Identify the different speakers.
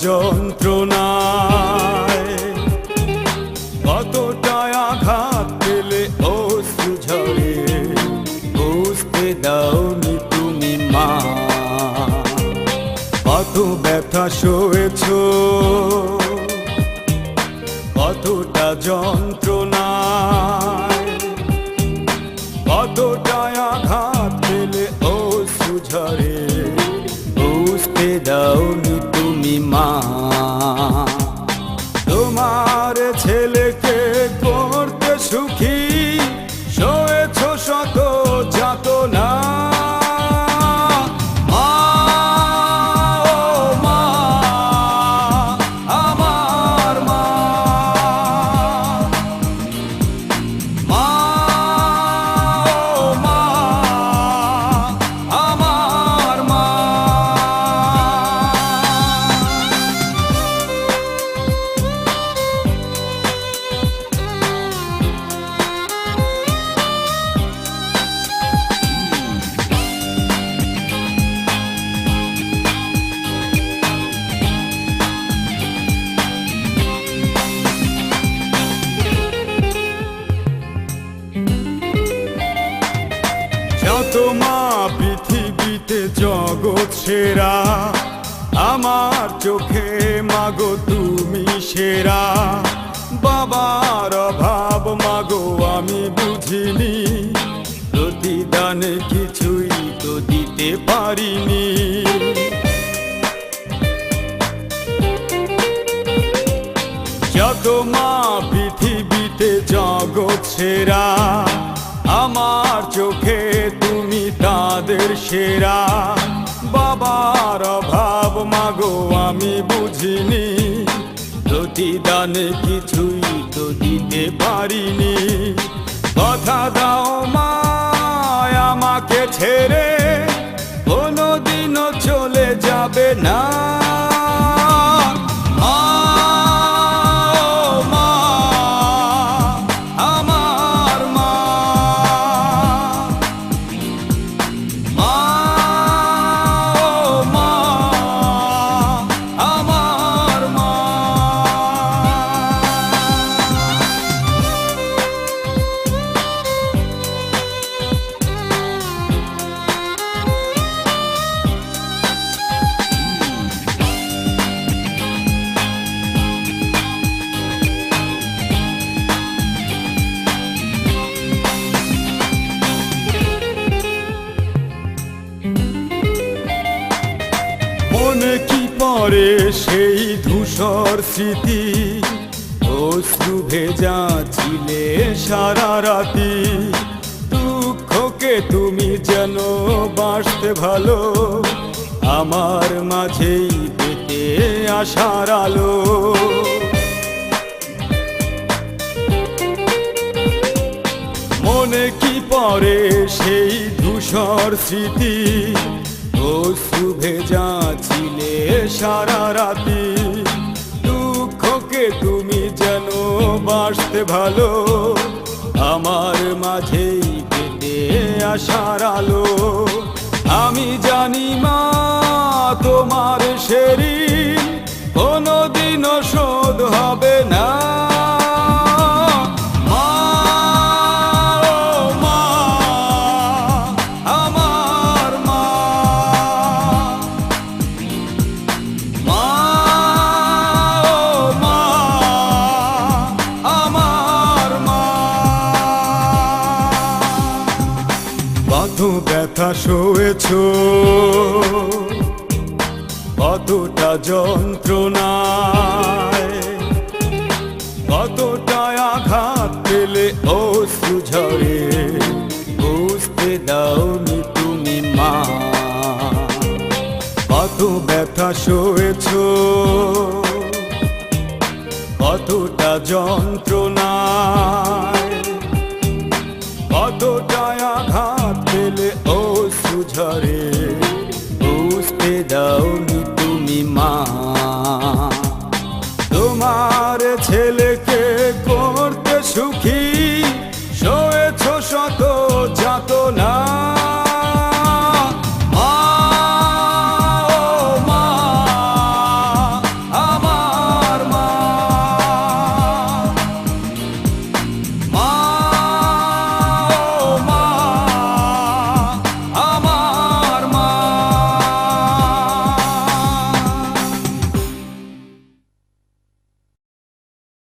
Speaker 1: যন্ত্রণায়, কতটা আঘাত পেলে অশ্রু ঝরে, বুঝতে দাওনি তুমি মা। কত ব্যথা সয়েছ, কতটা যন্ত্রণায়, কতটা আঘাত পেলে অশ্রু ঝরে, বুঝতে দাওনি তুমি মা। তোমার ছেলেকে করতে সুখী, সয়েছ শত যাতনা। মা পৃথিবীতে জগৎ সেরা, আমার চোখে মাগো তুমি সেরা। বাবার অভাব মাগো আমি বুঝিনি, প্রতিদানে কিছুই তো দিতে পারিনি। যত মা পৃথিবীতে জগৎ সেরা, আমার চোখে তুমি তাদের সেরা। বাবার অভাব মাগো আমি বুঝিনি, প্রতিদানে কিছুই তো দিতে পারিনি। কথা দাও মা আমাকে ছেড়ে, কোনোদিনও চলে যাবে না। মনে কি পড়ে সেই ধূসর স্মৃতি, অশ্রু ভেজা ছিলে সারা রাতি। দুঃখকে তুমি যেন বাসতে ভালো, আমার মাঝেই পেতে আশার আলো। মনে কি পড়ে সেই ধূসর স্মৃতি, অশ্রু ভেজা ছিলে সারা রাতি। দুঃখকে তুমি যেন বাসতে ভালো, আমার মাঝেই পেতে আশার আলো। আমি জানি মা তোমার সেরি কোনোদিনও শোধ হবে না। কত ব্যথা সয়েছ, কতটা যন্ত্রণায়, কতটা আঘাত পেলে অশ্রু ঝরে, বুঝতে দাওনি তুমি মা। কত ব্যথা সয়েছ, কতটা যন্ত্রণায়, কতটা আঘাত পেলে অশ্রু ঝরে,